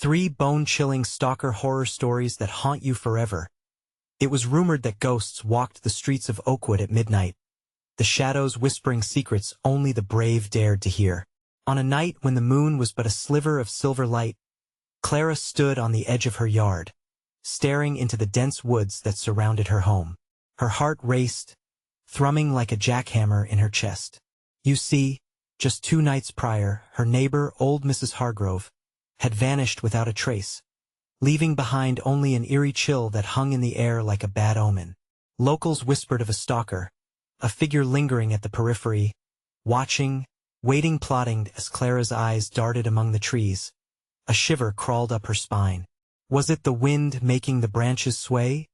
3 bone-chilling stalker horror stories that haunt you forever. It was rumored that ghosts walked the streets of Oakwood at midnight, the shadows whispering secrets only the brave dared to hear. On a night when the moon was but a sliver of silver light, Clara stood on the edge of her yard, staring into the dense woods that surrounded her home. Her heart raced, thrumming like a jackhammer in her chest. You see, just 2 nights prior, her neighbor, old Mrs. Hargrove, had vanished without a trace, leaving behind only an eerie chill that hung in the air like a bad omen. Locals whispered of a stalker, a figure lingering at the periphery, watching, waiting, plotting. As Clara's eyes darted among the trees, a shiver crawled up her spine. Was it the wind making the branches sway,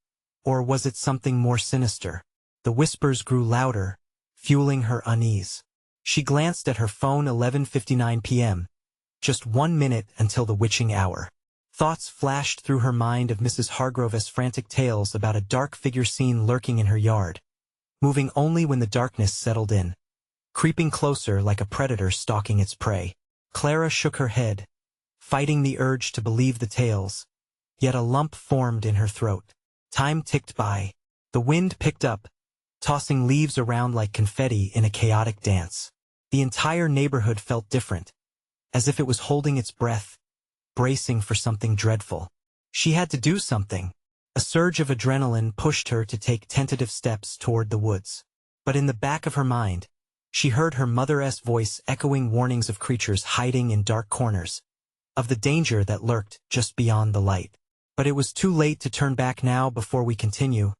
or was it something more sinister? The whispers grew louder, fueling her unease. She glanced at her phone. 11:59 p.m. Just 1 minute until the witching hour. Thoughts flashed through her mind of Mrs. Hargrove's frantic tales about a dark figure seen lurking in her yard, moving only when the darkness settled in, creeping closer like a predator stalking its prey. Clara shook her head, fighting the urge to believe the tales, yet a lump formed in her throat. Time ticked by. The wind picked up, tossing leaves around like confetti in a chaotic dance. The entire neighborhood felt different, as if it was holding its breath, bracing for something dreadful. She had to do something. A surge of adrenaline pushed her to take tentative steps toward the woods. But in the back of her mind, she heard her mother's voice echoing warnings of creatures hiding in dark corners, of the danger that lurked just beyond the light. But it was too late to turn back now. Before we continue,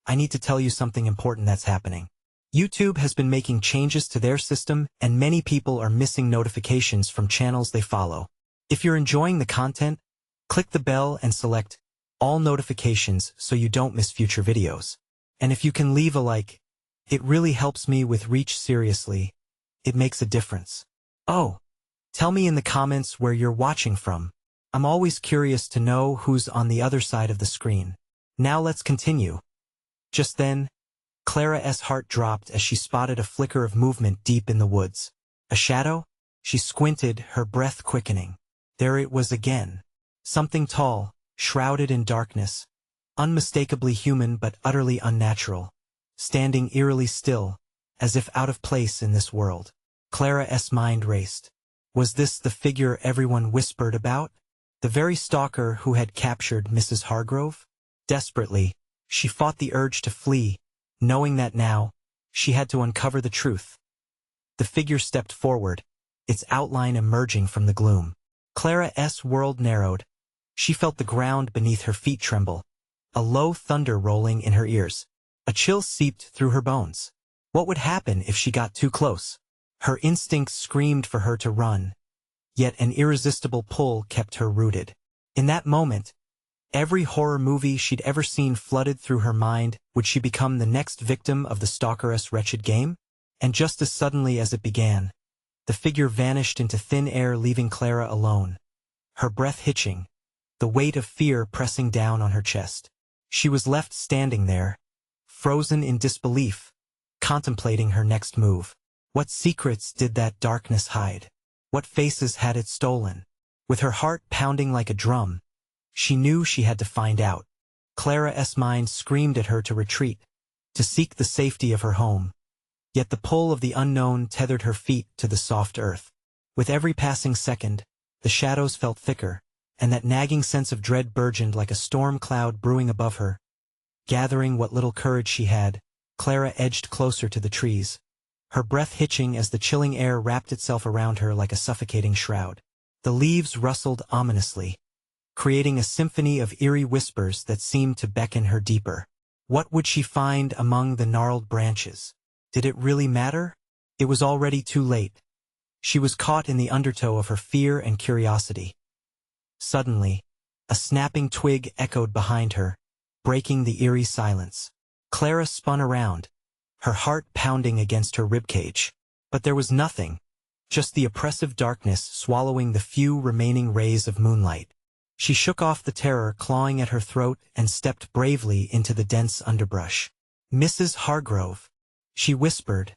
I need to tell you something important that's happening. YouTube has been making changes to their system, and many people are missing notifications from channels they follow. If you're enjoying the content, click the bell and select all notifications so you don't miss future videos. And if you can leave a like, it really helps me with reach. Seriously, it makes a difference. Oh, tell me in the comments where you're watching from. I'm always curious to know who's on the other side of the screen. Now let's continue. Just then, Clara's heart dropped as she spotted a flicker of movement deep in the woods. A shadow? She squinted, her breath quickening. There it was again. Something tall, shrouded in darkness, unmistakably human but utterly unnatural, standing eerily still, as if out of place in this world. Clara's mind raced. Was this the figure everyone whispered about? The very stalker who had captured Mrs. Hargrove? Desperately, she fought the urge to flee, knowing that now, she had to uncover the truth. The figure stepped forward, its outline emerging from the gloom. Clara's world narrowed. She felt the ground beneath her feet tremble, a low thunder rolling in her ears. A chill seeped through her bones. What would happen if she got too close? Her instincts screamed for her to run, yet an irresistible pull kept her rooted. In that moment, every horror movie she'd ever seen flooded through her mind. Would she become the next victim of the stalker's wretched game? And just as suddenly as it began, the figure vanished into thin air, leaving Clara alone, her breath hitching, the weight of fear pressing down on her chest. She was left standing there, frozen in disbelief, contemplating her next move. What secrets did that darkness hide? What faces had it stolen? With her heart pounding like a drum, she knew she had to find out. Clara's mind screamed at her to retreat, to seek the safety of her home. Yet the pull of the unknown tethered her feet to the soft earth. With every passing second, the shadows felt thicker, and that nagging sense of dread burgeoned like a storm cloud brewing above her. Gathering what little courage she had, Clara edged closer to the trees, her breath hitching as the chilling air wrapped itself around her like a suffocating shroud. The leaves rustled ominously, creating a symphony of eerie whispers that seemed to beckon her deeper. What would she find among the gnarled branches? Did it really matter? It was already too late. She was caught in the undertow of her fear and curiosity. Suddenly, a snapping twig echoed behind her, breaking the eerie silence. Clara spun around, her heart pounding against her ribcage. But there was nothing, just the oppressive darkness swallowing the few remaining rays of moonlight. She shook off the terror clawing at her throat and stepped bravely into the dense underbrush. Mrs. Hargrove, she whispered,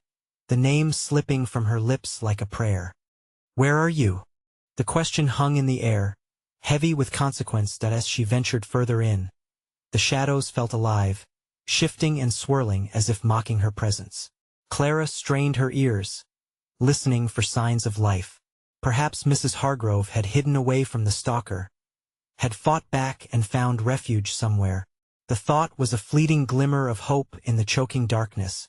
the name slipping from her lips like a prayer. Where are you? The question hung in the air, heavy with consequence that as she ventured further in, the shadows felt alive, shifting and swirling as if mocking her presence. Clara strained her ears, listening for signs of life. Perhaps Mrs. Hargrove had hidden away from the stalker, had fought back and found refuge somewhere. The thought was a fleeting glimmer of hope in the choking darkness.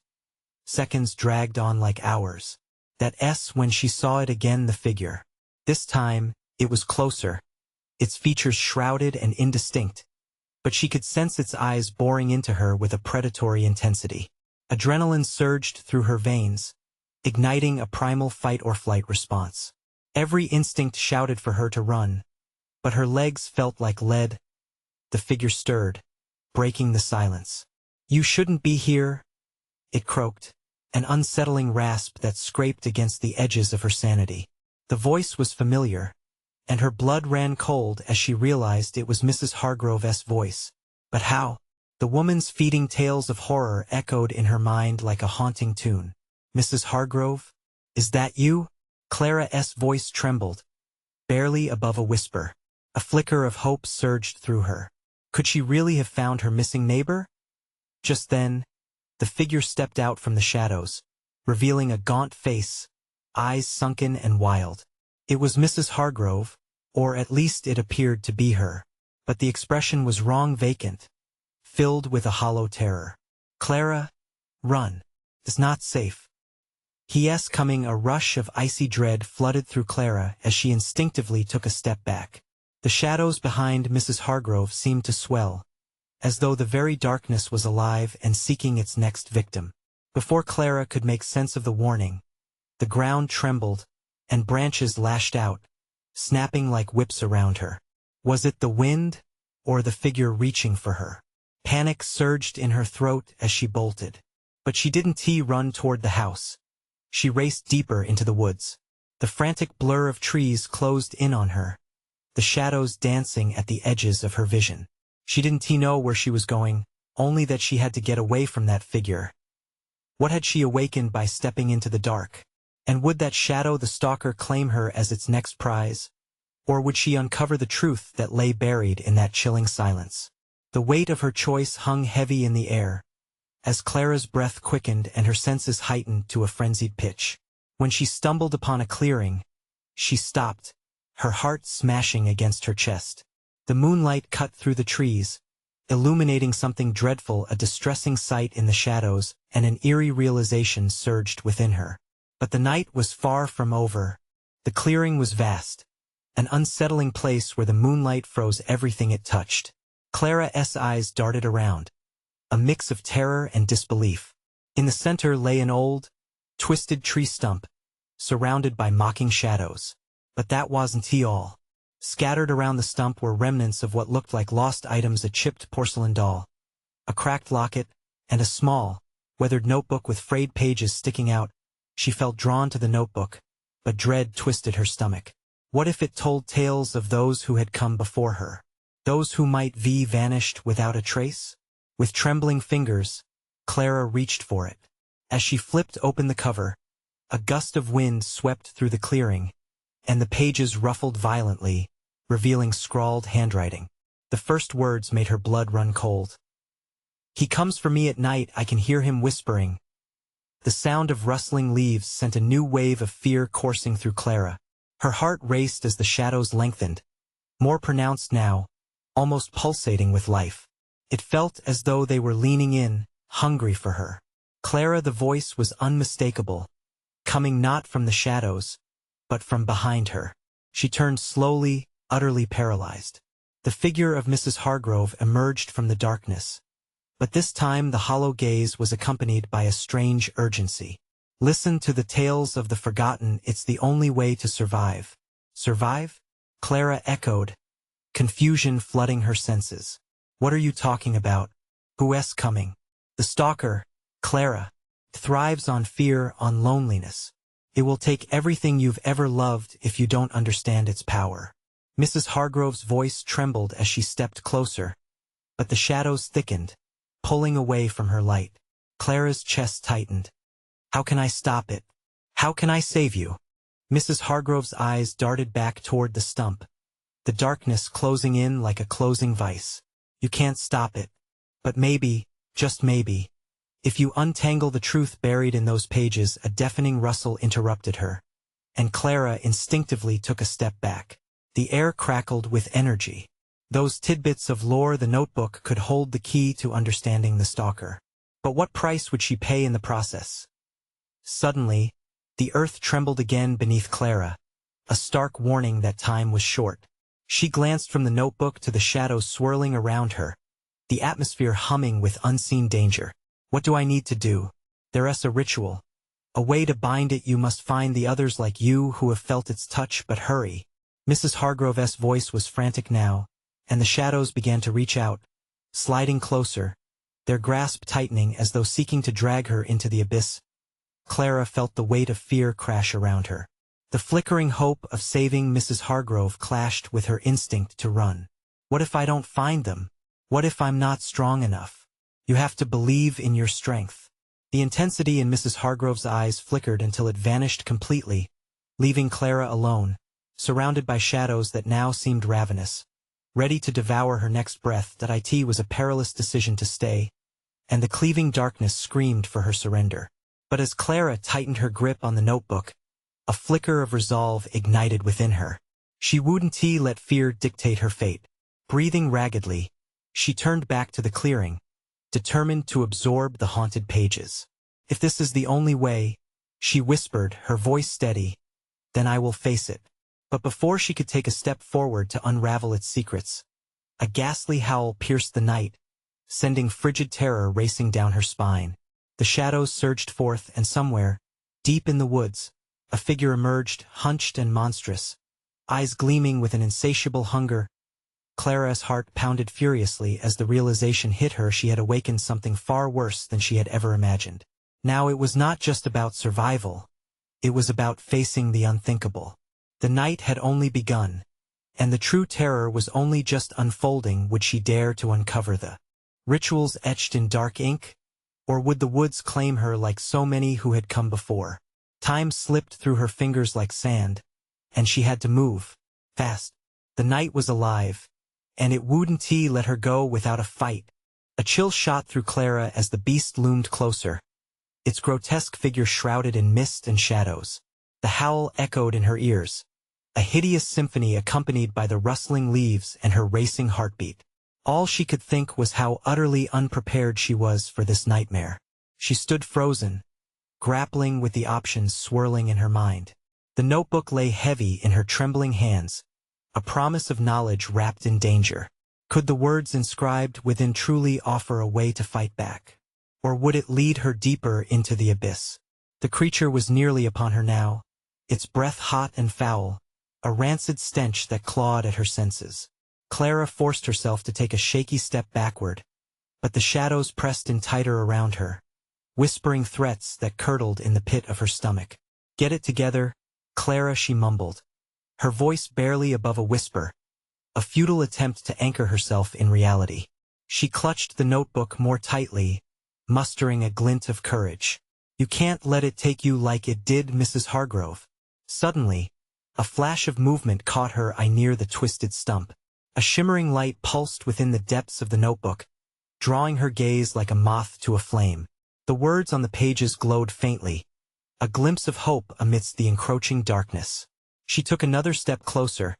Seconds dragged on like hours. That when she saw it again, the figure. This time, it was closer, its features shrouded and indistinct, but she could sense its eyes boring into her with a predatory intensity. Adrenaline surged through her veins, igniting a primal fight-or-flight response. Every instinct shouted for her to run, but her legs felt like lead. The figure stirred, breaking the silence. "You shouldn't be here," it croaked, an unsettling rasp that scraped against the edges of her sanity. The voice was familiar, and her blood ran cold as she realized it was Mrs. Hargrove's voice. But how? The woman's feeding tales of horror echoed in her mind like a haunting tune. "Mrs. Hargrove? Is that you?" Clara's voice trembled, barely above a whisper. A flicker of hope surged through her. Could she really have found her missing neighbor? Just then, the figure stepped out from the shadows, revealing a gaunt face, eyes sunken and wild. It was Mrs. Hargrove, or at least it appeared to be her. But the expression was wrong, vacant, filled with a hollow terror. "Clara, run. It's not safe." He's coming. A rush of icy dread flooded through Clara as she instinctively took a step back. The shadows behind Mrs. Hargrove seemed to swell, as though the very darkness was alive and seeking its next victim. Before Clara could make sense of the warning, the ground trembled, and branches lashed out, snapping like whips around her. Was it the wind, or the figure reaching for her? Panic surged in her throat as she bolted. But she didn't run toward the house. She raced deeper into the woods. The frantic blur of trees closed in on her, the shadows dancing at the edges of her vision. She didn't know where she was going, only that she had to get away from that figure. What had she awakened by stepping into the dark? And would that shadow, the stalker, claim her as its next prize? Or would she uncover the truth that lay buried in that chilling silence? The weight of her choice hung heavy in the air, as Clara's breath quickened and her senses heightened to a frenzied pitch. When she stumbled upon a clearing, she stopped, her heart smashing against her chest. The moonlight cut through the trees, illuminating something dreadful, a distressing sight in the shadows, and an eerie realization surged within her. But the night was far from over. The clearing was vast, an unsettling place where the moonlight froze everything it touched. Clara's eyes darted around, a mix of terror and disbelief. In the center lay an old, twisted tree stump, surrounded by mocking shadows. But that wasn't all. Scattered around the stump were remnants of what looked like lost items: a chipped porcelain doll, a cracked locket, and a small, weathered notebook with frayed pages sticking out. She felt drawn to the notebook, but dread twisted her stomach. What if it told tales of those who had come before her? Those who might be vanished without a trace? With trembling fingers, Clara reached for it. As she flipped open the cover, a gust of wind swept through the clearing, and the pages ruffled violently, revealing scrawled handwriting. The first words made her blood run cold. "He comes for me at night, I can hear him whispering." The sound of rustling leaves sent a new wave of fear coursing through Clara. Her heart raced as the shadows lengthened, more pronounced now, almost pulsating with life. It felt as though they were leaning in, hungry for her. Clara, the voice was unmistakable, coming not from the shadows, but from behind her. She turned slowly, utterly paralyzed. The figure of Mrs. Hargrove emerged from the darkness, but this time the hollow gaze was accompanied by a strange urgency. "Listen to the tales of the forgotten, it's the only way to survive." "Survive?" Clara echoed, confusion flooding her senses. "What are you talking about? Who's coming?" "The stalker, Clara, thrives on fear, on loneliness. It will take everything you've ever loved if you don't understand its power." Mrs. Hargrove's voice trembled as she stepped closer, but the shadows thickened, pulling away from her light. Clara's chest tightened. "How can I stop it? How can I save you?" Mrs. Hargrove's eyes darted back toward the stump, the darkness closing in like a closing vice. You can't stop it. But maybe, just maybe, if you untangle the truth buried in those pages, a deafening rustle interrupted her, and Clara instinctively took a step back. The air crackled with energy. Those tidbits of lore the notebook could hold the key to understanding the Stalker. But what price would she pay in the process? Suddenly, the earth trembled again beneath Clara, a stark warning that time was short. She glanced from the notebook to the shadows swirling around her, the atmosphere humming with unseen danger. What do I need to do? There's a ritual. A way to bind it. You must find the others like you who have felt its touch, but hurry. Mrs. Hargrove's voice was frantic now, and the shadows began to reach out, sliding closer, their grasp tightening as though seeking to drag her into the abyss. Clara felt the weight of fear crash around her. The flickering hope of saving Mrs. Hargrove clashed with her instinct to run. What if I don't find them? What if I'm not strong enough? You have to believe in your strength. The intensity in Mrs. Hargrove's eyes flickered until it vanished completely, leaving Clara alone, surrounded by shadows that now seemed ravenous, ready to devour her next breath. That it was a perilous decision to stay, and the cleaving darkness screamed for her surrender. But as Clara tightened her grip on the notebook, a flicker of resolve ignited within her. She wouldn't let fear dictate her fate. Breathing raggedly, she turned back to the clearing, determined to absorb the haunted pages. If this is the only way, she whispered, her voice steady, then I will face it. But before she could take a step forward to unravel its secrets, a ghastly howl pierced the night, sending frigid terror racing down her spine. The shadows surged forth, and somewhere, deep in the woods, a figure emerged, hunched and monstrous, eyes gleaming with an insatiable hunger. Clara's heart pounded furiously as the realization hit her. She had awakened something far worse than she had ever imagined. Now it was not just about survival. It was about facing the unthinkable. The night had only begun, and the true terror was only just unfolding. Would she dare to uncover the rituals etched in dark ink? Or would the woods claim her like so many who had come before? Time slipped through her fingers like sand, and she had to move, fast. The night was alive, and it wouldn't let her go without a fight. A chill shot through Clara as the beast loomed closer, its grotesque figure shrouded in mist and shadows. The howl echoed in her ears, a hideous symphony accompanied by the rustling leaves and her racing heartbeat. All she could think was how utterly unprepared she was for this nightmare. She stood frozen, grappling with the options swirling in her mind. The notebook lay heavy in her trembling hands, a promise of knowledge wrapped in danger. Could the words inscribed within truly offer a way to fight back? Or would it lead her deeper into the abyss? The creature was nearly upon her now, its breath hot and foul, a rancid stench that clawed at her senses. Clara forced herself to take a shaky step backward, but the shadows pressed in tighter around her, whispering threats that curdled in the pit of her stomach. Get it together, Clara, she mumbled, her voice barely above a whisper, a futile attempt to anchor herself in reality. She clutched the notebook more tightly, mustering a glint of courage. You can't let it take you like it did Mrs. Hargrove. Suddenly, a flash of movement caught her eye near the twisted stump. A shimmering light pulsed within the depths of the notebook, drawing her gaze like a moth to a flame. The words on the pages glowed faintly, a glimpse of hope amidst the encroaching darkness. She took another step closer,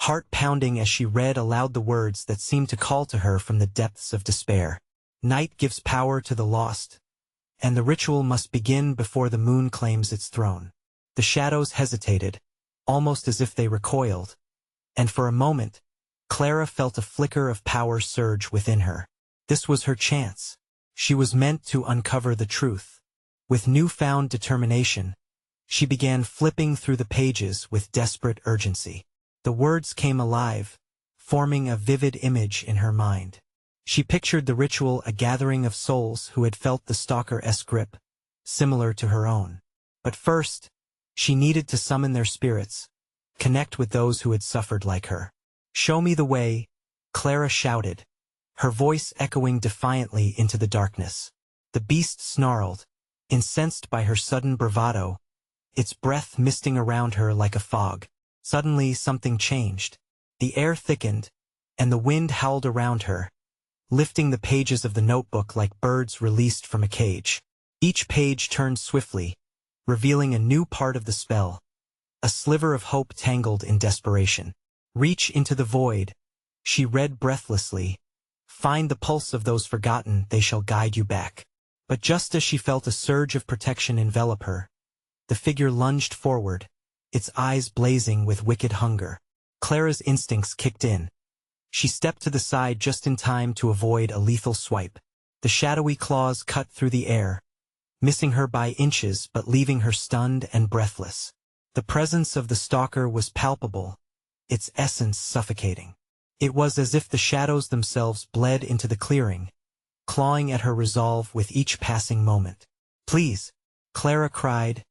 heart pounding as she read aloud the words that seemed to call to her from the depths of despair. Night gives power to the lost, and the ritual must begin before the moon claims its throne. The shadows hesitated, almost as if they recoiled, and for a moment, Clara felt a flicker of power surge within her. This was her chance. She was meant to uncover the truth. With newfound determination, she began flipping through the pages with desperate urgency. The words came alive, forming a vivid image in her mind. She pictured the ritual, a gathering of souls who had felt the Stalker's grip, similar to her own. But first, she needed to summon their spirits, connect with those who had suffered like her. Show me the way, Clara shouted, her voice echoing defiantly into the darkness. The beast snarled, incensed by her sudden bravado, its breath misting around her like a fog. Suddenly something changed. The air thickened, and the wind howled around her, lifting the pages of the notebook like birds released from a cage. Each page turned swiftly, revealing a new part of the spell, a sliver of hope tangled in desperation. Reach into the void, she read breathlessly. Find the pulse of those forgotten, they shall guide you back. But just as she felt a surge of protection envelop her, the figure lunged forward, its eyes blazing with wicked hunger. Clara's instincts kicked in. She stepped to the side just in time to avoid a lethal swipe. The shadowy claws cut through the air, missing her by inches but leaving her stunned and breathless. The presence of the stalker was palpable, its essence suffocating. It was as if the shadows themselves bled into the clearing, clawing at her resolve with each passing moment. "Please," Clara cried,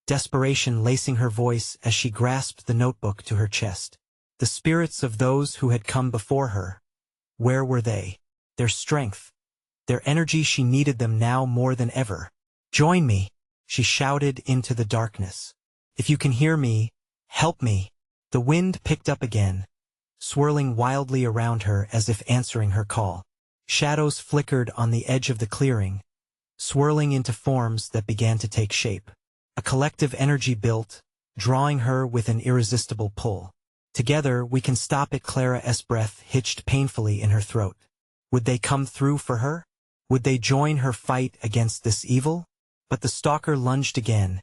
desperation lacing her voice as she grasped the notebook to her chest. The spirits of those who had come before her, where were they? Their strength, their energy, she needed them now more than ever. "Join me," she shouted into the darkness. "If you can hear me, help me." The wind picked up again, swirling wildly around her as if answering her call. Shadows flickered on the edge of the clearing, swirling into forms that began to take shape. A collective energy built, drawing her with an irresistible pull. "Together we can stop it." Clara's breath hitched painfully in her throat. Would they come through for her? Would they join her fight against this evil? But the stalker lunged again,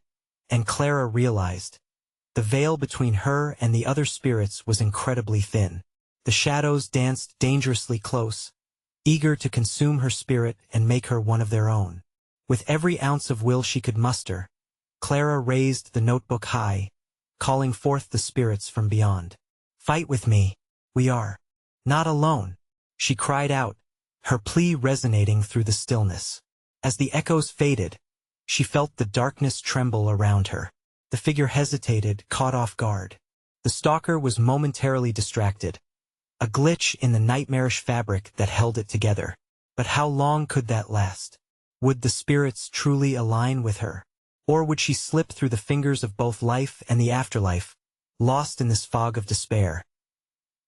and Clara realized the veil between her and the other spirits was incredibly thin. The shadows danced dangerously close, eager to consume her spirit and make her one of their own. With every ounce of will she could muster, Clara raised the notebook high, calling forth the spirits from beyond. "Fight with me. We are not alone," she cried out, her plea resonating through the stillness. As the echoes faded, she felt the darkness tremble around her. The figure hesitated, caught off guard. The stalker was momentarily distracted, a glitch in the nightmarish fabric that held it together. But how long could that last? Would the spirits truly align with her? Or would she slip through the fingers of both life and the afterlife, lost in this fog of despair?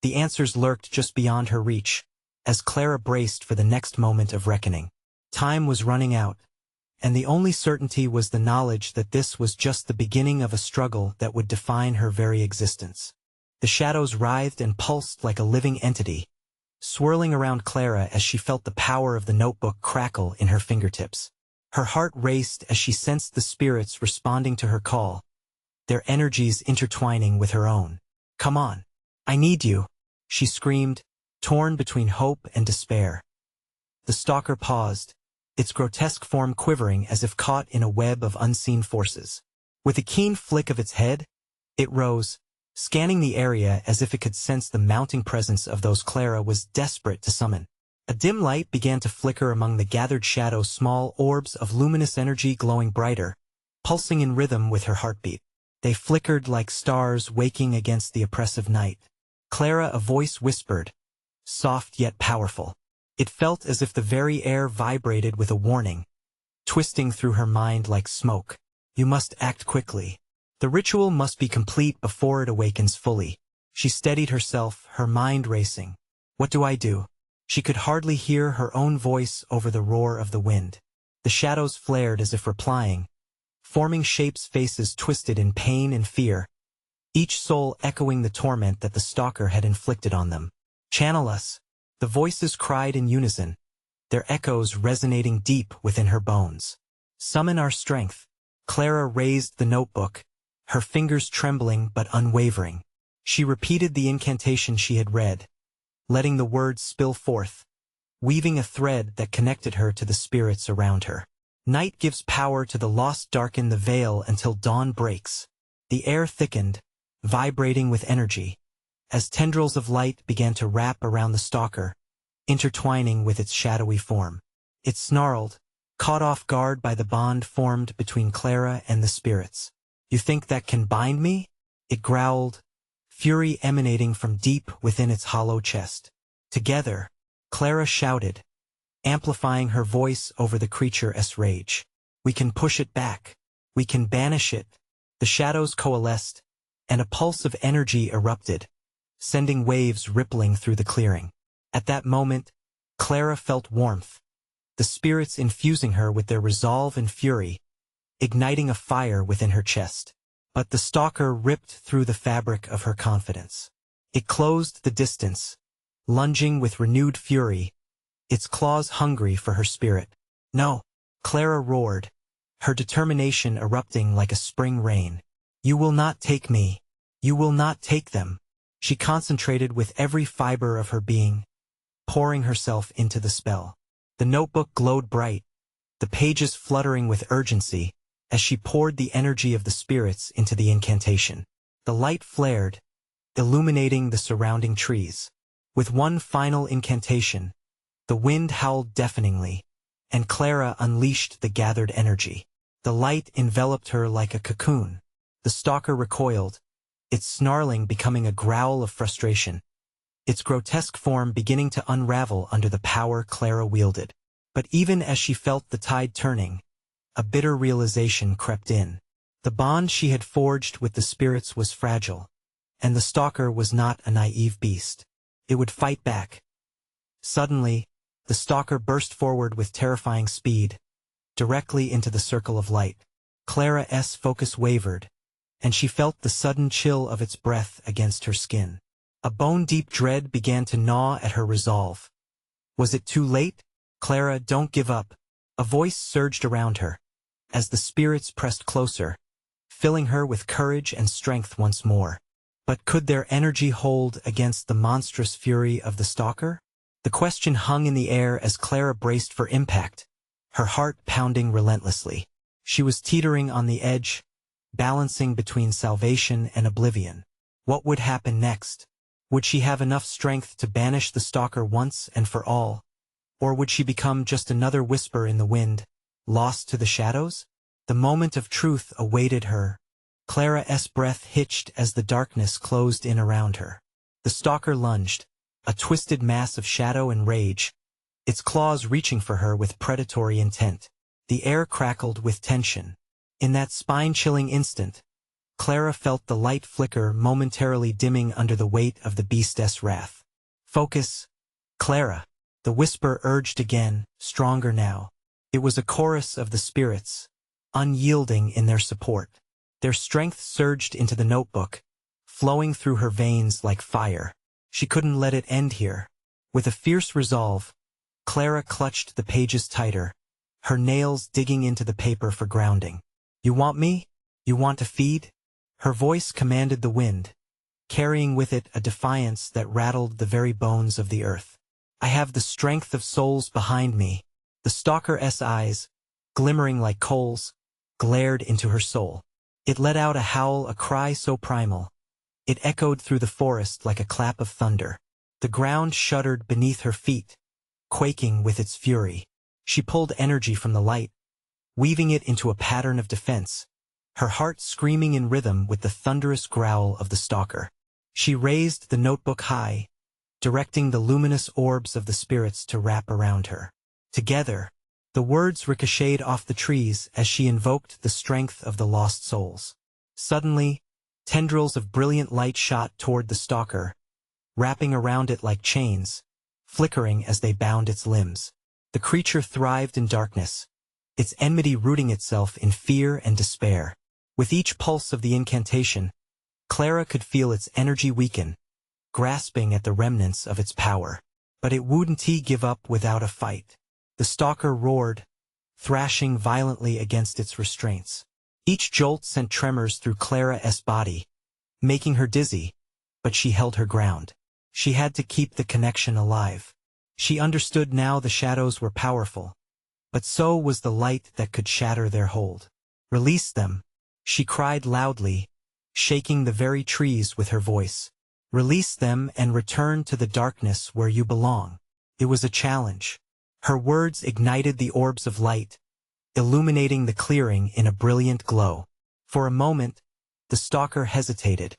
The answers lurked just beyond her reach, as Clara braced for the next moment of reckoning. Time was running out, and the only certainty was the knowledge that this was just the beginning of a struggle that would define her very existence. The shadows writhed and pulsed like a living entity, swirling around Clara as she felt the power of the notebook crackle in her fingertips. Her heart raced as she sensed the spirits responding to her call, their energies intertwining with her own. "Come on. I need you," she screamed, torn between hope and despair. The stalker paused, its grotesque form quivering as if caught in a web of unseen forces. With a keen flick of its head, it rose, scanning the area as if it could sense the mounting presence of those Clara was desperate to summon. A dim light began to flicker among the gathered shadows, small orbs of luminous energy glowing brighter, pulsing in rhythm with her heartbeat. They flickered like stars waking against the oppressive night. "Clara," a voice whispered, soft yet powerful. It felt as if the very air vibrated with a warning, twisting through her mind like smoke. "You must act quickly. The ritual must be complete before it awakens fully." She steadied herself, her mind racing. "What do I do?" She could hardly hear her own voice over the roar of the wind. The shadows flared as if replying, forming shapes, faces twisted in pain and fear, each soul echoing the torment that the stalker had inflicted on them. "Channel us," the voices cried in unison, their echoes resonating deep within her bones. "Summon our strength." Clara raised the notebook, her fingers trembling but unwavering. She repeated the incantation she had read, letting the words spill forth, weaving a thread that connected her to the spirits around her. "Night gives power to the lost, darken the veil until dawn breaks." The air thickened, vibrating with energy, as tendrils of light began to wrap around the stalker, intertwining with its shadowy form. It snarled, caught off guard by the bond formed between Clara and the spirits. "You think that can bind me?" it growled, fury emanating from deep within its hollow chest. "Together," Clara shouted, amplifying her voice over the creature's rage. "We can push it back. We can banish it." The shadows coalesced, and a pulse of energy erupted, sending waves rippling through the clearing. At that moment, Clara felt warmth, the spirits infusing her with their resolve and fury, igniting a fire within her chest. But the stalker ripped through the fabric of her confidence. It closed the distance, lunging with renewed fury, its claws hungry for her spirit. "No!" Clara roared, her determination erupting like a spring rain. "You will not take me. You will not take them." She concentrated with every fiber of her being, pouring herself into the spell. The notebook glowed bright, the pages fluttering with urgency, as she poured the energy of the spirits into the incantation. The light flared, illuminating the surrounding trees. With one final incantation, the wind howled deafeningly, and Clara unleashed the gathered energy. The light enveloped her like a cocoon. The stalker recoiled, its snarling becoming a growl of frustration, its grotesque form beginning to unravel under the power Clara wielded. But even as she felt the tide turning, a bitter realization crept in. The bond she had forged with the spirits was fragile, and the stalker was not a naive beast. It would fight back. Suddenly, the stalker burst forward with terrifying speed, directly into the circle of light. Clara's focus wavered, and she felt the sudden chill of its breath against her skin. A bone-deep dread began to gnaw at her resolve. Was it too late? "Clara, don't give up." A voice surged around her, as the spirits pressed closer, filling her with courage and strength once more. But could their energy hold against the monstrous fury of the stalker? The question hung in the air as Clara braced for impact, her heart pounding relentlessly. She was teetering on the edge, balancing between salvation and oblivion. What would happen next? Would she have enough strength to banish the stalker once and for all? Or would she become just another whisper in the wind, lost to the shadows? The moment of truth awaited her. Clara's breath hitched as the darkness closed in around her. The stalker lunged, a twisted mass of shadow and rage, its claws reaching for her with predatory intent. The air crackled with tension. In that spine-chilling instant, Clara felt the light flicker momentarily dimming under the weight of the beast's wrath. "Focus, Clara," the whisper urged again, stronger now. It was a chorus of the spirits, unyielding in their support. Their strength surged into the notebook, flowing through her veins like fire. She couldn't let it end here. With a fierce resolve, Clara clutched the pages tighter, her nails digging into the paper for grounding. "You want me? You want to feed?" Her voice commanded the wind, carrying with it a defiance that rattled the very bones of the earth. "I have the strength of souls behind me." The stalker's eyes, glimmering like coals, glared into her soul. It let out a howl, a cry so primal. It echoed through the forest like a clap of thunder. The ground shuddered beneath her feet, quaking with its fury. She pulled energy from the light, weaving it into a pattern of defense, her heart screaming in rhythm with the thunderous growl of the stalker. She raised the notebook high, directing the luminous orbs of the spirits to wrap around her. Together, the words ricocheted off the trees as she invoked the strength of the lost souls. Suddenly, tendrils of brilliant light shot toward the stalker, wrapping around it like chains, flickering as they bound its limbs. The creature thrived in darkness, its enmity rooting itself in fear and despair. With each pulse of the incantation, Clara could feel its energy weaken, grasping at the remnants of its power. But it wouldn't give up without a fight. The stalker roared, thrashing violently against its restraints. Each jolt sent tremors through Clara's body, making her dizzy, but she held her ground. She had to keep the connection alive. She understood now the shadows were powerful, but so was the light that could shatter their hold. "Release them," she cried loudly, shaking the very trees with her voice. "Release them and return to the darkness where you belong." It was a challenge. Her words ignited the orbs of light, illuminating the clearing in a brilliant glow. For a moment, the stalker hesitated,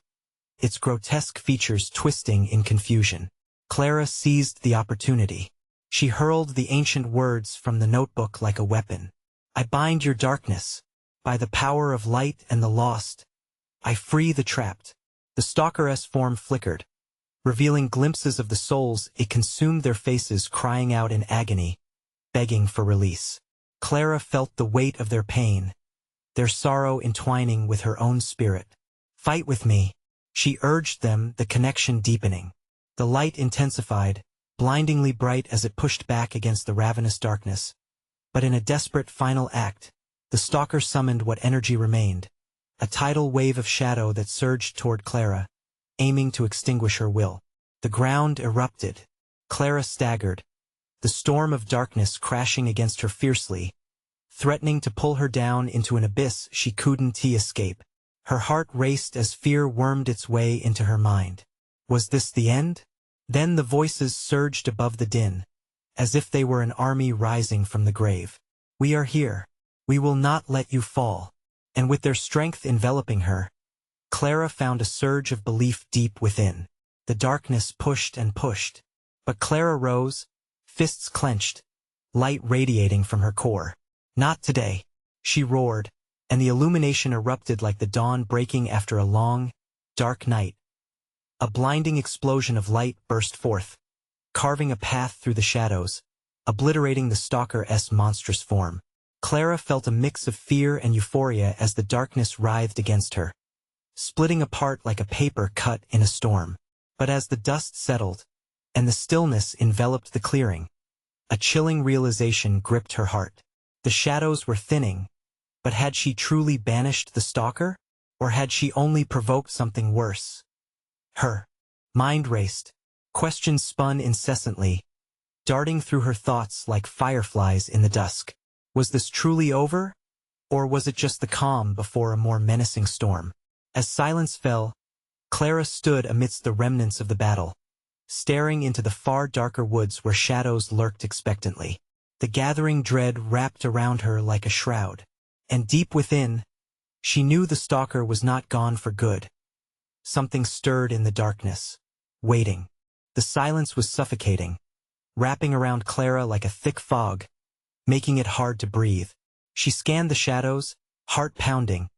its grotesque features twisting in confusion. Clara seized the opportunity. She hurled the ancient words from the notebook like a weapon. "I bind your darkness. By the power of light and the lost, I free the trapped." The stalker's form flickered, Revealing glimpses of the souls, it consumed their faces, crying out in agony, begging for release. Clara felt the weight of their pain, their sorrow entwining with her own spirit. "Fight with me," she urged them, the connection deepening. The light intensified, blindingly bright as it pushed back against the ravenous darkness. But in a desperate final act, the stalker summoned what energy remained, a tidal wave of shadow that surged toward Clara, aiming to extinguish her will. The ground erupted. Clara staggered, the storm of darkness crashing against her fiercely, threatening to pull her down into an abyss she couldn't escape. Her heart raced as fear wormed its way into her mind. Was this the end? Then the voices surged above the din, as if they were an army rising from the grave. "We are here. We will not let you fall." And with their strength enveloping her, Clara found a surge of belief deep within. The darkness pushed and pushed, but Clara rose, fists clenched, light radiating from her core. "Not today," she roared, and the illumination erupted like the dawn breaking after a long, dark night. A blinding explosion of light burst forth, carving a path through the shadows, obliterating the stalker's monstrous form. Clara felt a mix of fear and euphoria as the darkness writhed against her, splitting apart like a paper cut in a storm. But as the dust settled, and the stillness enveloped the clearing, a chilling realization gripped her heart. The shadows were thinning, but had she truly banished the stalker? Or had she only provoked something worse? Her mind raced. Questions spun incessantly, darting through her thoughts like fireflies in the dusk. Was this truly over? Or was it just the calm before a more menacing storm? As silence fell, Clara stood amidst the remnants of the battle, staring into the far darker woods where shadows lurked expectantly. The gathering dread wrapped around her like a shroud, and deep within, she knew the stalker was not gone for good. Something stirred in the darkness, waiting. The silence was suffocating, wrapping around Clara like a thick fog, making it hard to breathe. She scanned the shadows, heart pounding,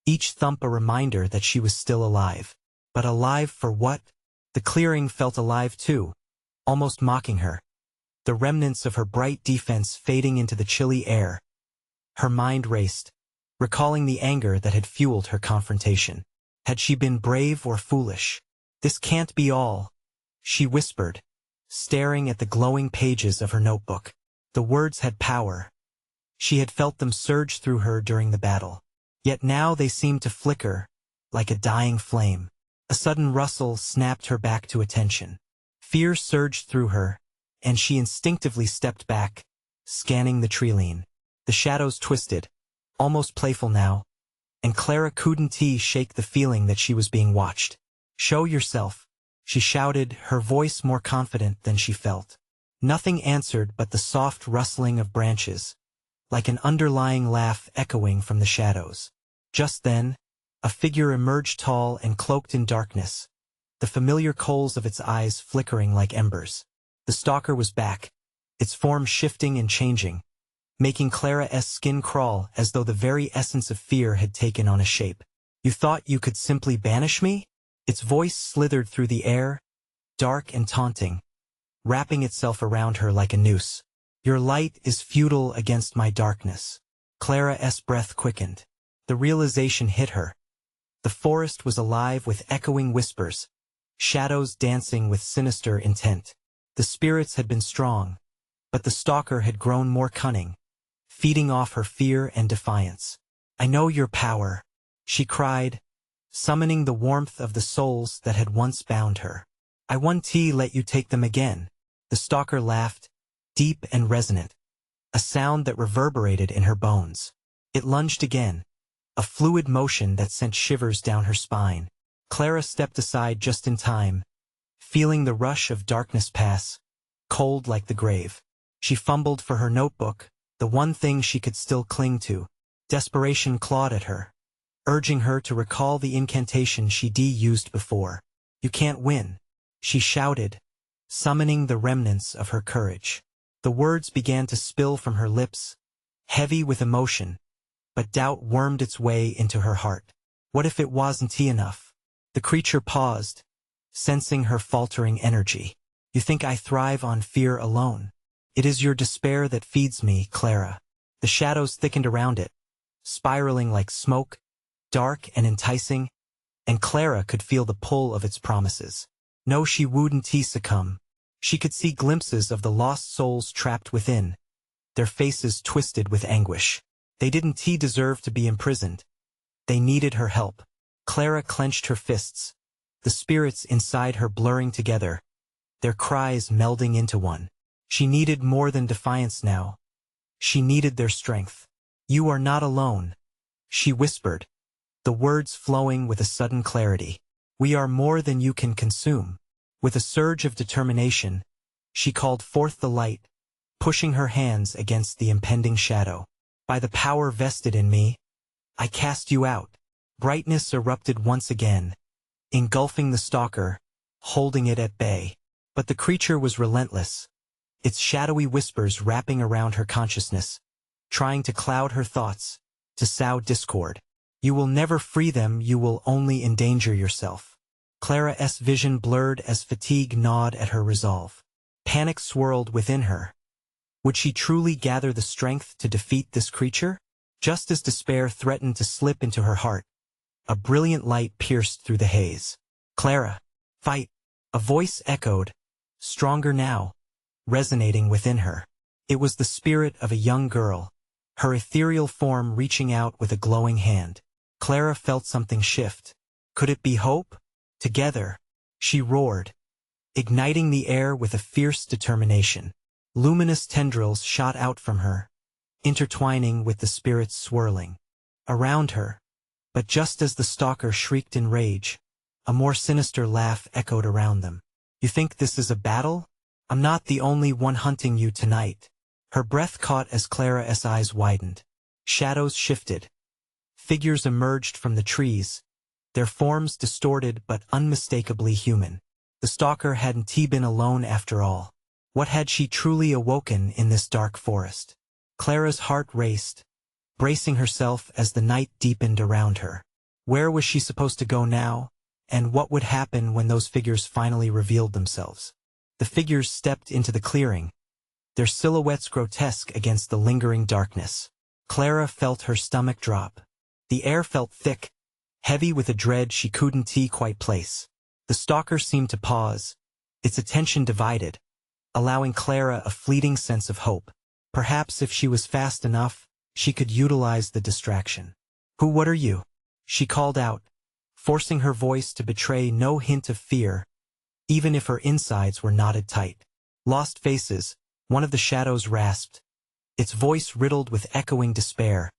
each thump a reminder that she was still alive. But alive for what? The clearing felt alive too, almost mocking her, the remnants of her bright defense fading into the chilly air. Her mind raced, recalling the anger that had fueled her confrontation. Had she been brave or foolish? "This can't be all," she whispered, staring at the glowing pages of her notebook. The words had power. She had felt them surge through her during the battle. Yet now they seemed to flicker, like a dying flame. A sudden rustle snapped her back to attention. Fear surged through her, and she instinctively stepped back, scanning the treeline. The shadows twisted, almost playful now, and Clara couldn't shake the feeling that she was being watched. "Show yourself," she shouted, her voice more confident than she felt. Nothing answered but the soft rustling of branches, like an underlying laugh echoing from the shadows. Just then, a figure emerged, tall and cloaked in darkness, the familiar coals of its eyes flickering like embers. The stalker was back, its form shifting and changing, making Clara's skin crawl as though the very essence of fear had taken on a shape. "You thought you could simply banish me?" Its voice slithered through the air, dark and taunting, wrapping itself around her like a noose. "Your light is futile against my darkness." Clara's breath quickened. The realization hit her. The forest was alive with echoing whispers, shadows dancing with sinister intent. The spirits had been strong, but the stalker had grown more cunning, feeding off her fear and defiance. "I know your power," she cried, summoning the warmth of the souls that had once bound her. "I won't let you take them again." The stalker laughed, deep and resonant, a sound that reverberated in her bones. It lunged again, a fluid motion that sent shivers down her spine. Clara stepped aside just in time, feeling the rush of darkness pass, cold like the grave. She fumbled for her notebook, the one thing she could still cling to. Desperation clawed at her, urging her to recall the incantation she'd used before. "You can't win," she shouted, summoning the remnants of her courage. The words began to spill from her lips, heavy with emotion, but doubt wormed its way into her heart. What if it wasn't enough? The creature paused, sensing her faltering energy. You think I thrive on fear alone? It is your despair that feeds me, Clara. The shadows thickened around it, spiraling like smoke, dark and enticing, and Clara could feel the pull of its promises. No, she wouldn't succumb. She could see glimpses of the lost souls trapped within, their faces twisted with anguish. They didn't deserve to be imprisoned. They needed her help. Clara clenched her fists, the spirits inside her blurring together, their cries melding into one. She needed more than defiance now. She needed their strength. You are not alone, she whispered, the words flowing with a sudden clarity. We are more than you can consume. With a surge of determination, she called forth the light, pushing her hands against the impending shadow. By the power vested in me, I cast you out. Brightness erupted once again, engulfing the stalker, holding it at bay. But the creature was relentless, its shadowy whispers wrapping around her consciousness, trying to cloud her thoughts, to sow discord. You will never free them, you will only endanger yourself. Clara's vision blurred as fatigue gnawed at her resolve. Panic swirled within her. Would she truly gather the strength to defeat this creature? Just as despair threatened to slip into her heart, a brilliant light pierced through the haze. Clara, fight! A voice echoed, stronger now, resonating within her. It was the spirit of a young girl, her ethereal form reaching out with a glowing hand. Clara felt something shift. Could it be hope? Together, she roared, igniting the air with a fierce determination. Luminous tendrils shot out from her, intertwining with the spirits swirling around her. But just as the stalker shrieked in rage, a more sinister laugh echoed around them. You think this is a battle? I'm not the only one hunting you tonight. Her breath caught as Clara's eyes widened. Shadows shifted. Figures emerged from the trees, their forms distorted but unmistakably human. The stalker hadn't been alone after all. What had she truly awoken in this dark forest? Clara's heart raced, bracing herself as the night deepened around her. Where was she supposed to go now, and what would happen when those figures finally revealed themselves? The figures stepped into the clearing, their silhouettes grotesque against the lingering darkness. Clara felt her stomach drop. The air felt thick, heavy with a dread she couldn't quite place. The stalker seemed to pause, its attention divided, allowing Clara a fleeting sense of hope. Perhaps if she was fast enough, she could utilize the distraction. What are you? She called out, forcing her voice to betray no hint of fear, even if her insides were knotted tight. Lost faces, one of the shadows rasped, its voice riddled with echoing despair,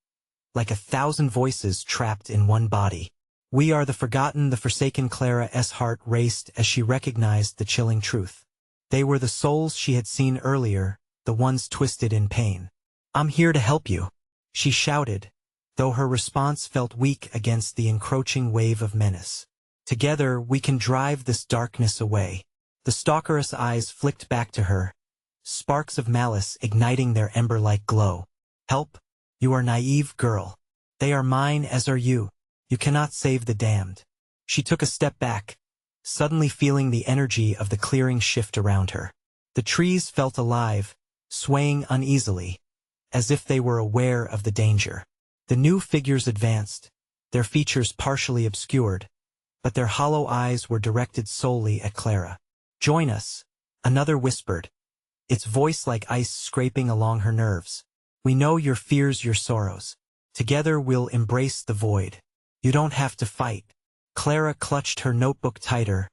like 1,000 voices trapped in one body. We are the forgotten, the forsaken. Clara's heart raced as she recognized the chilling truth. They were the souls she had seen earlier, the ones twisted in pain. I'm here to help you, she shouted, though her response felt weak against the encroaching wave of menace. Together we can drive this darkness away. The stalker's eyes flicked back to her, sparks of malice igniting their ember-like glow. Help? You are naive, girl. They are mine, as are you. You cannot save the damned. She took a step back, suddenly feeling the energy of the clearing shift around her. The trees felt alive, swaying uneasily, as if they were aware of the danger. The new figures advanced, their features partially obscured, but their hollow eyes were directed solely at Clara. Join us, another whispered, its voice like ice scraping along her nerves. We know your fears, your sorrows. Together we'll embrace the void. You don't have to fight. Clara clutched her notebook tighter,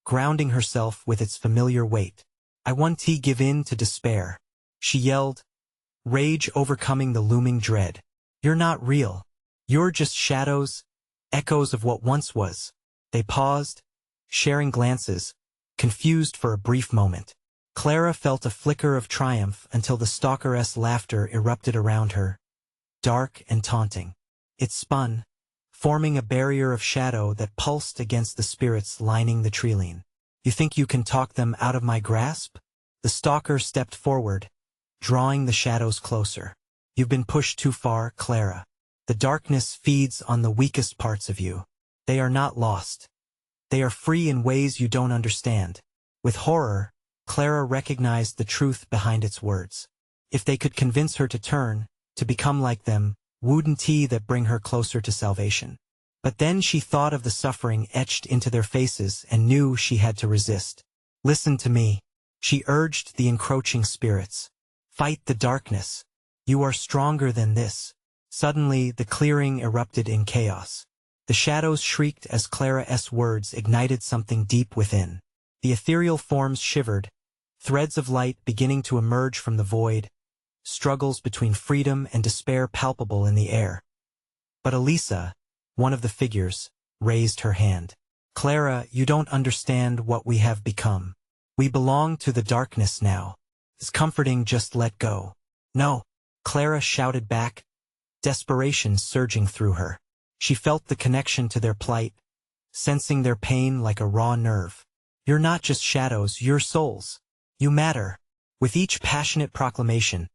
grounding herself with its familiar weight. I won't give in to despair, she yelled, rage overcoming the looming dread. You're not real. You're just shadows, echoes of what once was. They paused, sharing glances, confused for a brief moment. Clara felt a flicker of triumph until the stalker's laughter erupted around her, dark and taunting. It spun, forming a barrier of shadow that pulsed against the spirits lining the treeline. You think you can talk them out of my grasp? The stalker stepped forward, drawing the shadows closer. You've been pushed too far, Clara. The darkness feeds on the weakest parts of you. They are not lost. They are free in ways you don't understand. With horror, Clara recognized the truth behind its words. If they could convince her to turn, to become like them, wouldn't that bring her closer to salvation? But then she thought of the suffering etched into their faces and knew she had to resist. Listen to me, she urged the encroaching spirits. Fight the darkness. You are stronger than this. Suddenly, the clearing erupted in chaos. The shadows shrieked as Clara's words ignited something deep within. The ethereal forms shivered, threads of light beginning to emerge from the void, struggles between freedom and despair palpable in the air. But Elisa, one of the figures, raised her hand. Clara, you don't understand what we have become. We belong to the darkness now. It's comforting, just let go. No, Clara shouted back, desperation surging through her. She felt the connection to their plight, sensing their pain like a raw nerve. You're not just shadows, you're souls. You matter. With each passionate proclamation,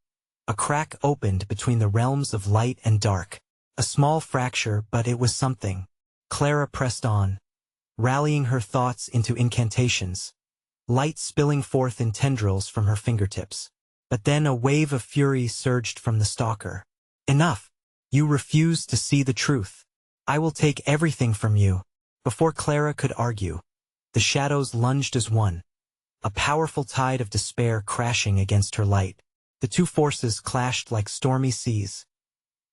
a crack opened between the realms of light and dark. A small fracture, but it was something. Clara pressed on, rallying her thoughts into incantations, light spilling forth in tendrils from her fingertips. But then a wave of fury surged from the Stalker. Enough! You refuse to see the truth. I will take everything from you. Before Clara could argue, the shadows lunged as one, a powerful tide of despair crashing against her light. The two forces clashed like stormy seas.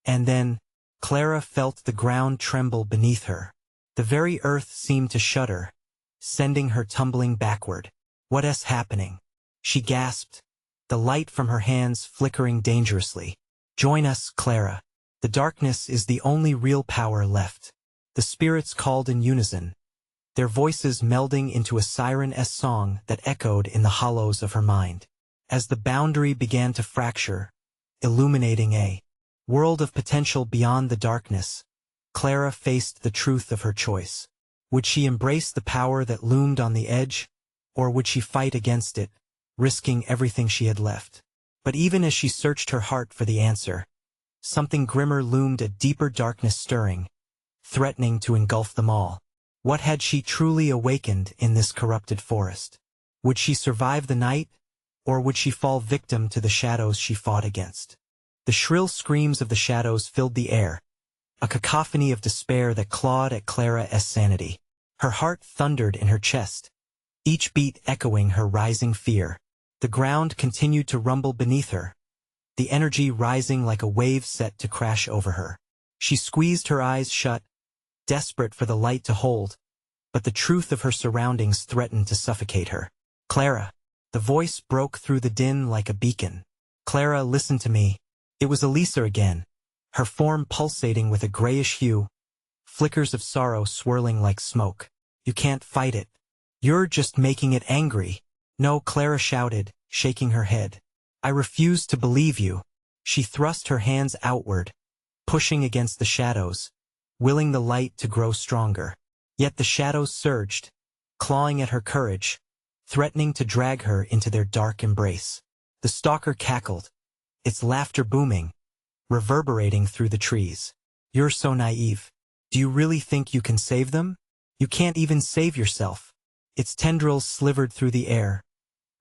And then, Clara felt the ground tremble beneath her. The very earth seemed to shudder, sending her tumbling backward. What is happening? She gasped, the light from her hands flickering dangerously. Join us, Clara. The darkness is the only real power left. The spirits called in unison, their voices melding into a siren-esque song that echoed in the hollows of her mind. As the boundary began to fracture, illuminating a world of potential beyond the darkness, Clara faced the truth of her choice. Would she embrace the power that loomed on the edge, or would she fight against it, risking everything she had left? But even as she searched her heart for the answer, something grimmer loomed, a deeper darkness stirring, threatening to engulf them all. What had she truly awakened in this corrupted forest? Would she survive the night, or would she fall victim to the shadows she fought against? The shrill screams of the shadows filled the air, a cacophony of despair that clawed at Clara's sanity. Her heart thundered in her chest, each beat echoing her rising fear. The ground continued to rumble beneath her, the energy rising like a wave set to crash over her. She squeezed her eyes shut, desperate for the light to hold, but the truth of her surroundings threatened to suffocate her. Clara! The voice broke through the din like a beacon. Clara, listen to me. It was Elisa again, her form pulsating with a grayish hue, flickers of sorrow swirling like smoke. You can't fight it. You're just making it angry. No, Clara shouted, shaking her head. I refuse to believe you. She thrust her hands outward, pushing against the shadows, willing the light to grow stronger. Yet the shadows surged, clawing at her courage, threatening to drag her into their dark embrace. The Stalker cackled, its laughter booming, reverberating through the trees. You're so naive. Do you really think you can save them? You can't even save yourself. Its tendrils slivered through the air,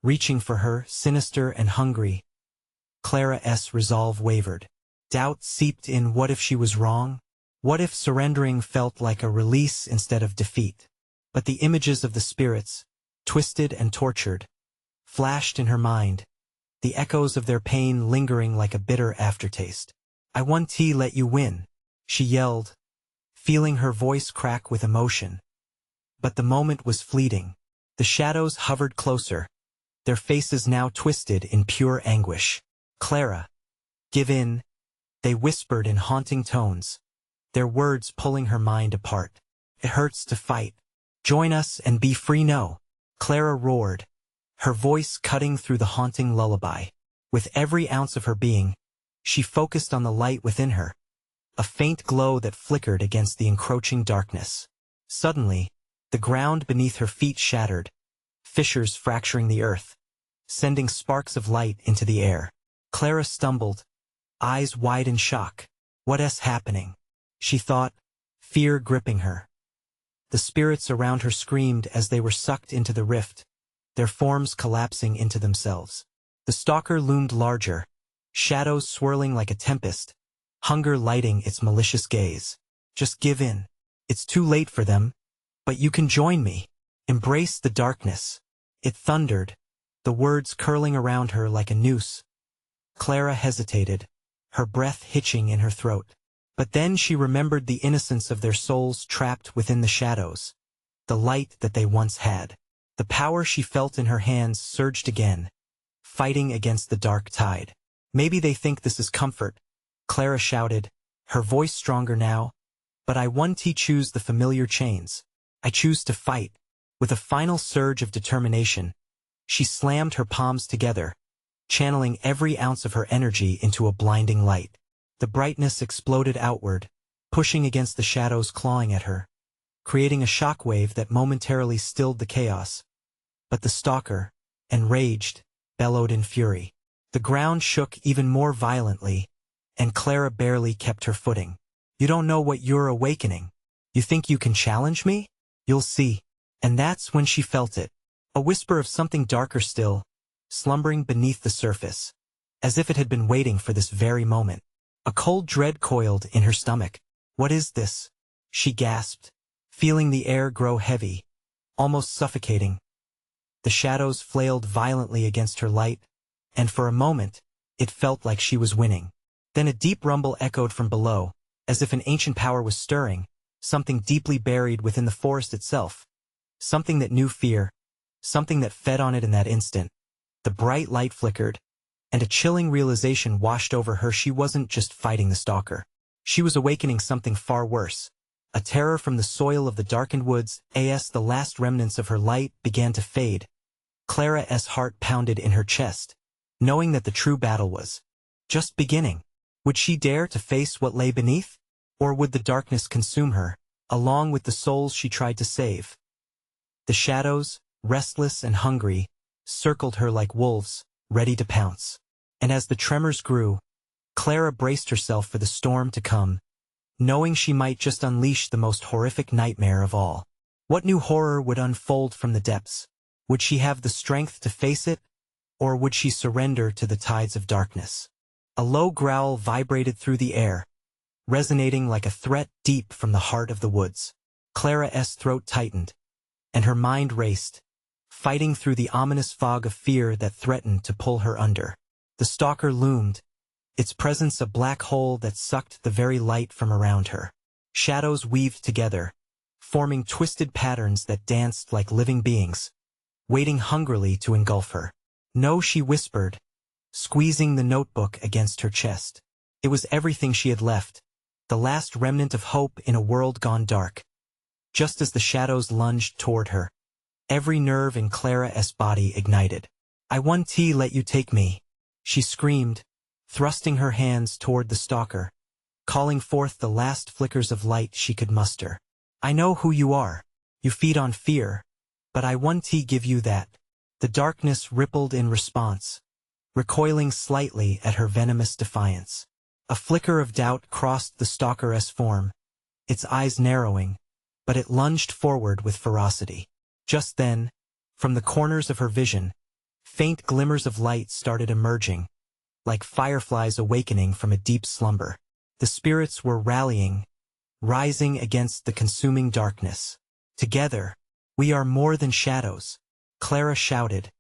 reaching for her, sinister and hungry. Clara's resolve wavered. Doubt seeped in. What if she was wrong? What if surrendering felt like a release instead of defeat? But the images of the spirits, twisted and tortured, flashed in her mind, the echoes of their pain lingering like a bitter aftertaste. I won't let you win, she yelled, feeling her voice crack with emotion. But the moment was fleeting. The shadows hovered closer, their faces now twisted in pure anguish. Clara, give in, they whispered in haunting tones, their words pulling her mind apart. It hurts to fight. Join us and be free. No, Clara roared, her voice cutting through the haunting lullaby. With every ounce of her being, she focused on the light within her, a faint glow that flickered against the encroaching darkness. Suddenly, the ground beneath her feet shattered, fissures fracturing the earth, sending sparks of light into the air. Clara stumbled, eyes wide in shock. What is happening? She thought, fear gripping her. The spirits around her screamed as they were sucked into the rift, their forms collapsing into themselves. The stalker loomed larger, shadows swirling like a tempest, hunger lighting its malicious gaze. Just give in. It's too late for them, but you can join me. Embrace the darkness. It thundered, the words curling around her like a noose. Clara hesitated, her breath hitching in her throat. But then she remembered the innocence of their souls trapped within the shadows, the light that they once had. The power she felt in her hands surged again, fighting against the dark tide. Maybe they think this is comfort, Clara shouted, her voice stronger now. But I choose the familiar chains. I choose to fight. With a final surge of determination, she slammed her palms together, channeling every ounce of her energy into a blinding light. The brightness exploded outward, pushing against the shadows clawing at her, creating a shockwave that momentarily stilled the chaos. But the stalker, enraged, bellowed in fury. The ground shook even more violently, and Clara barely kept her footing. You don't know what you're awakening. You think you can challenge me? You'll see. And that's when she felt it. A whisper of something darker still, slumbering beneath the surface, as if it had been waiting for this very moment. A cold dread coiled in her stomach. What is this? She gasped, feeling the air grow heavy, almost suffocating. The shadows flailed violently against her light, and for a moment, it felt like she was winning. Then a deep rumble echoed from below, as if an ancient power was stirring, something deeply buried within the forest itself. Something that knew fear, something that fed on it in that instant. The bright light flickered, and a chilling realization washed over her. She wasn't just fighting the stalker. She was awakening something far worse. A terror from the soil of the darkened woods. As the last remnants of her light began to fade, Clara's heart pounded in her chest, knowing that the true battle was just beginning. Would she dare to face what lay beneath? Or would the darkness consume her, along with the souls she tried to save? The shadows, restless and hungry, circled her like wolves, ready to pounce. And as the tremors grew, Clara braced herself for the storm to come, knowing she might just unleash the most horrific nightmare of all. What new horror would unfold from the depths? Would she have the strength to face it, or would she surrender to the tides of darkness? A low growl vibrated through the air, resonating like a threat deep from the heart of the woods. Clara's throat tightened, and her mind raced, fighting through the ominous fog of fear that threatened to pull her under. The stalker loomed, its presence a black hole that sucked the very light from around her. Shadows weaved together, forming twisted patterns that danced like living beings, waiting hungrily to engulf her. No, she whispered, squeezing the notebook against her chest. It was everything she had left, the last remnant of hope in a world gone dark. Just as the shadows lunged toward her, every nerve in Clara's body ignited. I won't let you take me, she screamed, thrusting her hands toward the stalker, calling forth the last flickers of light she could muster. I know who you are. You feed on fear, but I won't give you that. The darkness rippled in response, recoiling slightly at her venomous defiance. A flicker of doubt crossed the stalker's form, its eyes narrowing, but it lunged forward with ferocity. Just then, from the corners of her vision, faint glimmers of light started emerging, like fireflies awakening from a deep slumber. The spirits were rallying, rising against the consuming darkness. Together, we are more than shadows, Clara shouted,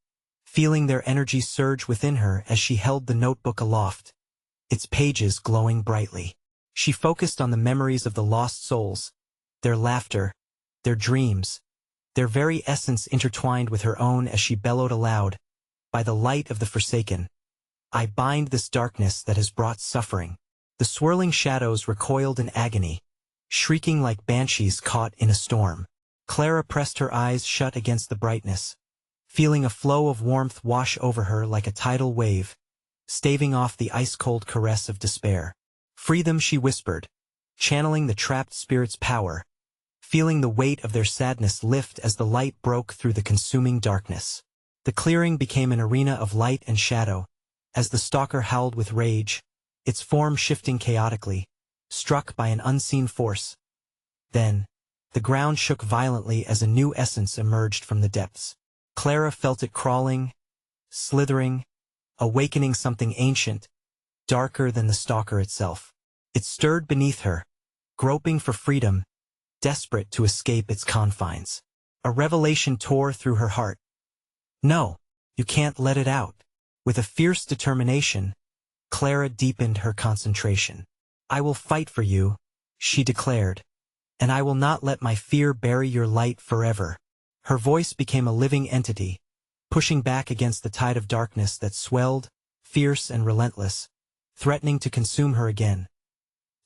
feeling their energy surge within her as she held the notebook aloft, its pages glowing brightly. She focused on the memories of the lost souls, their laughter, their dreams, their very essence intertwined with her own as she bellowed aloud, by the light of the forsaken, I bind this darkness that has brought suffering. The swirling shadows recoiled in agony, shrieking like banshees caught in a storm. Clara pressed her eyes shut against the brightness, feeling a flow of warmth wash over her like a tidal wave, staving off the ice-cold caress of despair. Free them, she whispered, channeling the trapped spirit's power, feeling the weight of their sadness lift as the light broke through the consuming darkness. The clearing became an arena of light and shadow, as the stalker howled with rage, its form shifting chaotically, struck by an unseen force. Then, The ground shook violently as a new essence emerged from the depths. Clara felt it crawling, slithering, awakening something ancient, darker than the stalker itself. It stirred beneath her, groping for freedom, desperate to escape its confines. A revelation tore through her heart. No, you can't let it out. With a fierce determination, Clara deepened her concentration. I will fight for you, she declared, and I will not let my fear bury your light forever. Her voice became a living entity, pushing back against the tide of darkness that swelled, fierce and relentless, threatening to consume her again.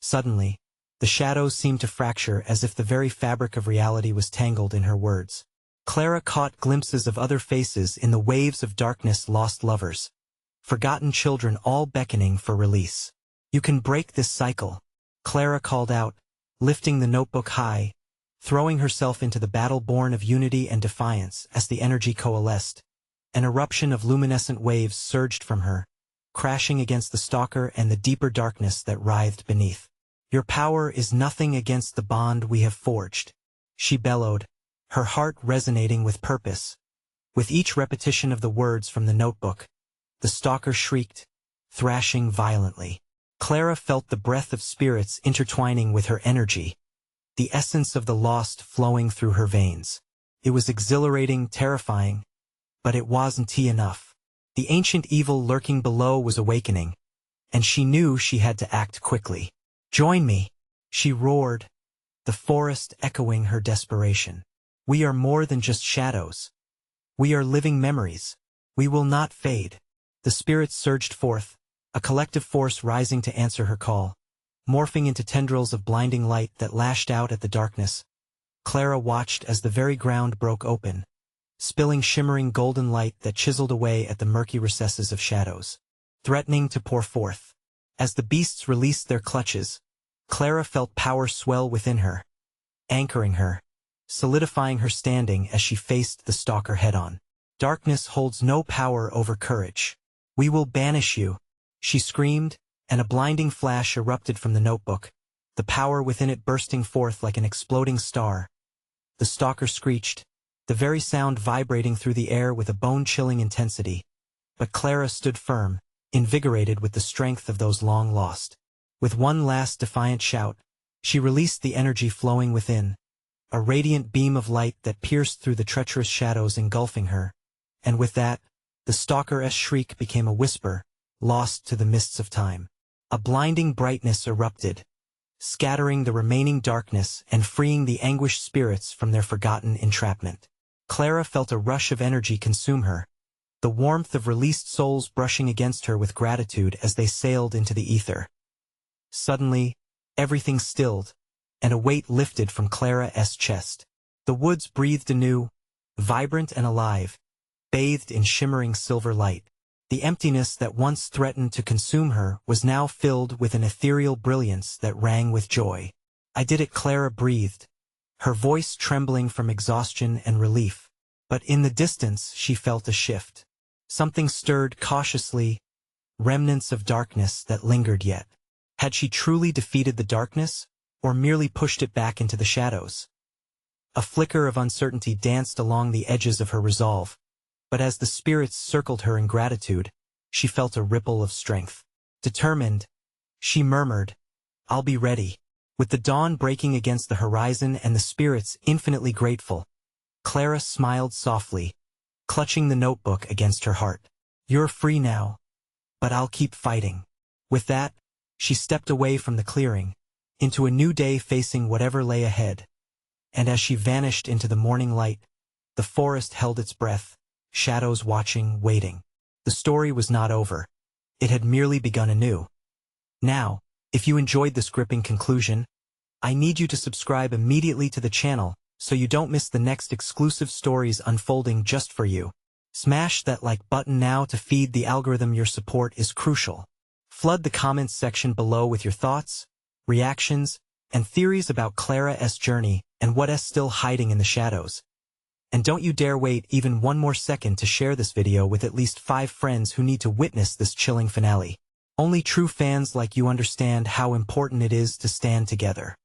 Suddenly, the shadows seemed to fracture as if the very fabric of reality was tangled in her words. Clara caught glimpses of other faces in the waves of darkness, lost lovers, forgotten children, all beckoning for release. You can break this cycle, Clara called out, lifting the notebook high, throwing herself into the battle born of unity and defiance. As the energy coalesced, an eruption of luminescent waves surged from her, crashing against the stalker and the deeper darkness that writhed beneath. Your power is nothing against the bond we have forged, she bellowed, her heart resonating with purpose. With each repetition of the words from the notebook, the stalker shrieked, thrashing violently. Clara felt the breath of spirits intertwining with her energy, the essence of the lost flowing through her veins. It was exhilarating, terrifying, but it wasn't enough. The ancient evil lurking below was awakening, and she knew she had to act quickly. Join me, she roared, the forest echoing her desperation. We are more than just shadows. We are living memories. We will not fade. The spirits surged forth, a collective force rising to answer her call, morphing into tendrils of blinding light that lashed out at the darkness. Clara watched as the very ground broke open, spilling shimmering golden light that chiseled away at the murky recesses of shadows, threatening to pour forth. As the beasts released their clutches, Clara felt power swell within her, anchoring her, solidifying her standing as she faced the stalker head-on. Darkness holds no power over courage. We will banish you, she screamed, and a blinding flash erupted from the notebook, the power within it bursting forth like an exploding star. The stalker screeched, the very sound vibrating through the air with a bone-chilling intensity. But Clara stood firm, invigorated with the strength of those long lost. With one last defiant shout, she released the energy flowing within, a radiant beam of light that pierced through the treacherous shadows engulfing her. And with that, the stalker's shriek became a whisper, lost to the mists of time. A blinding brightness erupted, scattering the remaining darkness and freeing the anguished spirits from their forgotten entrapment. Clara felt a rush of energy consume her, the warmth of released souls brushing against her with gratitude as they sailed into the ether. Suddenly, everything stilled, and a weight lifted from Clara's chest. The woods breathed anew, vibrant and alive, bathed in shimmering silver light. The emptiness that once threatened to consume her was now filled with an ethereal brilliance that rang with joy. I did it, Clara breathed, her voice trembling from exhaustion and relief. But in the distance she felt a shift. Something stirred cautiously, remnants of darkness that lingered yet. Had she truly defeated the darkness, or merely pushed it back into the shadows? A flicker of uncertainty danced along the edges of her resolve, but as the spirits circled her in gratitude, she felt a ripple of strength. Determined, she murmured, I'll be ready. With the dawn breaking against the horizon and the spirits infinitely grateful, Clara smiled softly, clutching the notebook against her heart. You're free now, but I'll keep fighting. With that, she stepped away from the clearing, into a new day facing whatever lay ahead. And as she vanished into the morning light, the forest held its breath, shadows watching, waiting. The story was not over. It had merely begun anew. Now, if you enjoyed this gripping conclusion, I need you to subscribe immediately to the channel so you don't miss the next exclusive stories unfolding just for you. Smash that like button now to feed the algorithm. Your support is crucial. Flood the comments section below with your thoughts, reactions, and theories about Clara's journey and what's still hiding in the shadows. And don't you dare wait even one more second to share this video with at least 5 friends who need to witness this chilling finale. Only true fans like you understand how important it is to stand together.